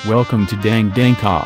Welcome to Đăng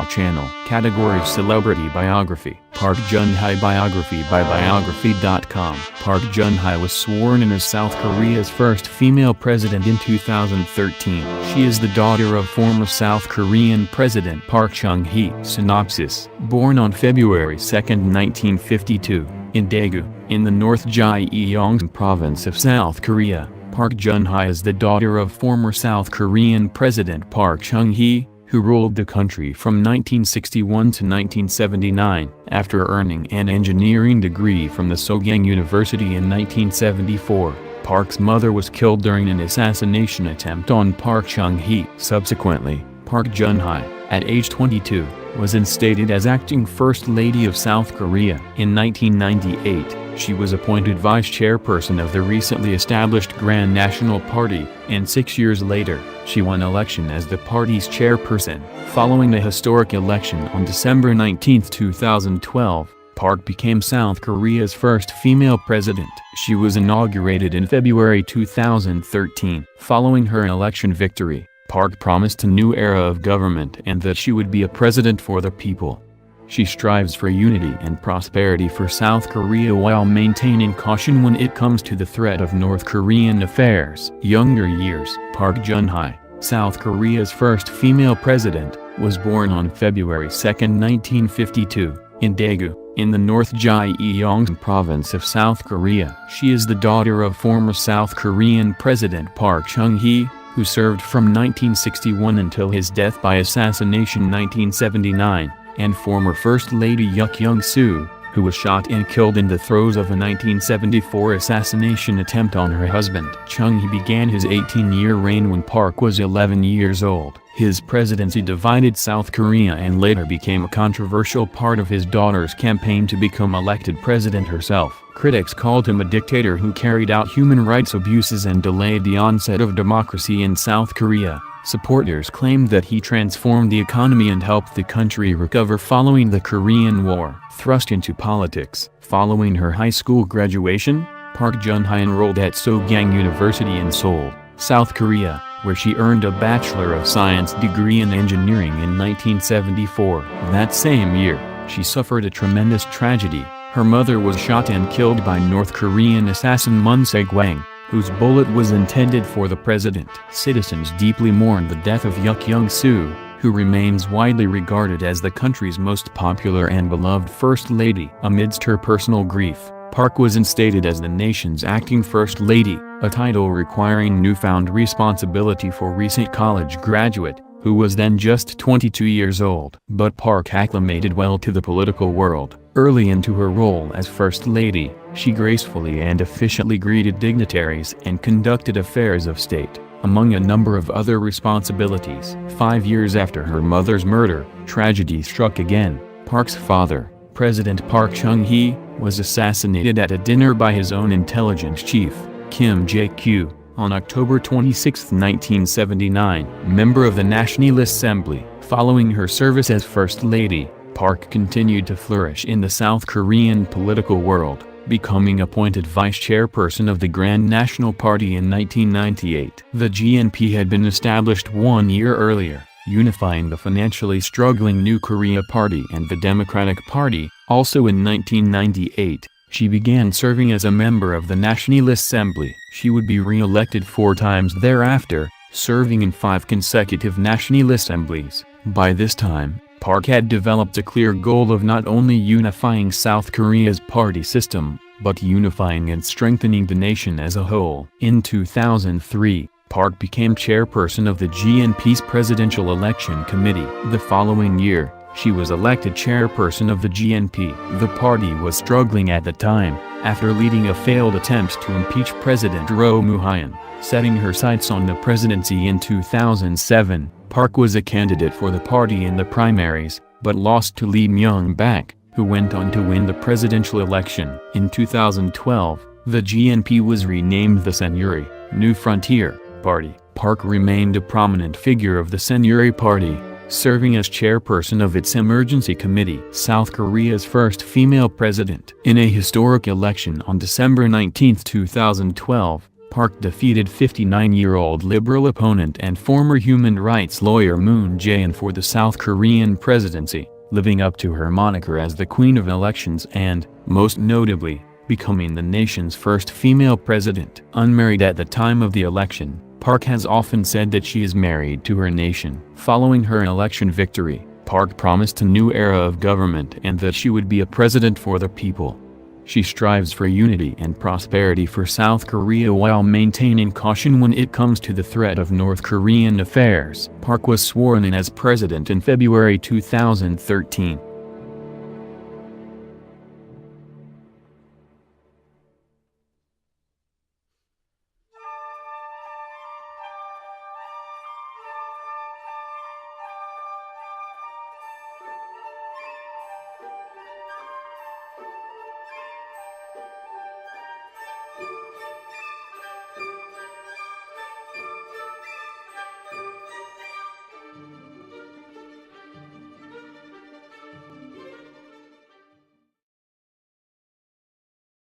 channel. Category Celebrity Biography. Park Geun-hye Biography by Biography.com. Park Geun-hye was sworn in as South Korea's first female president in 2013. She is the daughter of former South Korean President Park Chung-hee. Synopsis. Born on February 2, 1952, in Daegu, in the North Gyeongsang province of South Korea, Park Geun-hye is the daughter of former South Korean President Park Chung-hee, who ruled the country from 1961 to 1979, after earning an engineering degree from the Sogang University in 1974. Park's mother was killed during an assassination attempt on Park Chung-hee. Subsequently, Park Geun-hye, at age 22, was instated as acting First Lady of South Korea. In 1998, she was appointed vice chairperson of the recently established Grand National Party, and 6 years later, she won election as the party's chairperson. Following the historic election on December 19, 2012, Park became South Korea's first female president. She was inaugurated in February 2013. Following her election victory, Park promised a new era of government and that she would be a president for the people. She strives for unity and prosperity for South Korea while maintaining caution when it comes to the threat of North Korean affairs. Younger years. Park Geun-hye, South Korea's first female president, was born on February 2, 1952, in Daegu, in the North Gyeongsang province of South Korea. She is the daughter of former South Korean President Park Chung-hee, who served from 1961 until his death by assassination 1979, and former First Lady Young-soo, who was shot and killed in the throes of a 1974 assassination attempt on her husband. Chung-hee began his 18-year reign when Park was 11 years old. His presidency divided South Korea and later became a controversial part of his daughter's campaign to become elected president herself. Critics called him a dictator who carried out human rights abuses and delayed the onset of democracy in South Korea. Supporters claimed that he transformed the economy and helped the country recover following the Korean War. Thrust into politics. Following her high school graduation, Park Geun-hye enrolled at Sogang University in Seoul, South Korea, where she earned a Bachelor of Science degree in engineering in 1974. That same year, she suffered a tremendous tragedy. Her mother was shot and killed by North Korean assassin Moon Se-gwang, whose bullet was intended for the president. Citizens deeply mourned the death of Young-soo, who remains widely regarded as the country's most popular and beloved First Lady. Amidst her personal grief, Park was instated as the nation's acting First Lady, a title requiring newfound responsibility for recent college graduate, who was then just 22 years old. But Park acclimated well to the political world. Early into her role as First Lady, she gracefully and efficiently greeted dignitaries and conducted affairs of state, among a number of other responsibilities. 5 years after her mother's murder, tragedy struck again. Park's father, President Park Chung-hee, was assassinated at a dinner by his own intelligence chief, Kim Jae-kyu, on October 26, 1979. Member of the National Assembly, following her service as First Lady, Park continued to flourish in the South Korean political world, becoming appointed vice chairperson of the Grand National Party in 1998. The GNP had been established 1 year earlier, unifying the financially struggling New Korea Party and the Democratic Party. Also in 1998, she began serving as a member of the National Assembly. She would be re-elected 4 times thereafter, serving in 5 consecutive National Assemblies. By this time, Park had developed a clear goal of not only unifying South Korea's party system, but unifying and strengthening the nation as a whole. In 2003, Park became chairperson of the GNP's Presidential Election Committee. The following year, she was elected chairperson of the GNP. The party was struggling at the time, after leading a failed attempt to impeach President Roh Moo-hyun. Setting her sights on the presidency in 2007, Park was a candidate for the party in the primaries, but lost to Lee Myung-bak, who went on to win the presidential election. In 2012, the GNP was renamed the Saenuri, New Frontier, Party. Park remained a prominent figure of the Saenuri Party, serving as chairperson of its Emergency Committee, South Korea's first female president. In a historic election on December 19, 2012, Park defeated 59-year-old liberal opponent and former human rights lawyer Moon Jae-in for the South Korean presidency, living up to her moniker as the Queen of Elections and, most notably, becoming the nation's first female president. Unmarried at the time of the election, Park has often said that she is married to her nation. Following her election victory, Park promised a new era of government and that she would be a president for the people. She strives for unity and prosperity for South Korea while maintaining caution when it comes to the threat of North Korean affairs. Park was sworn in as president in February 2013.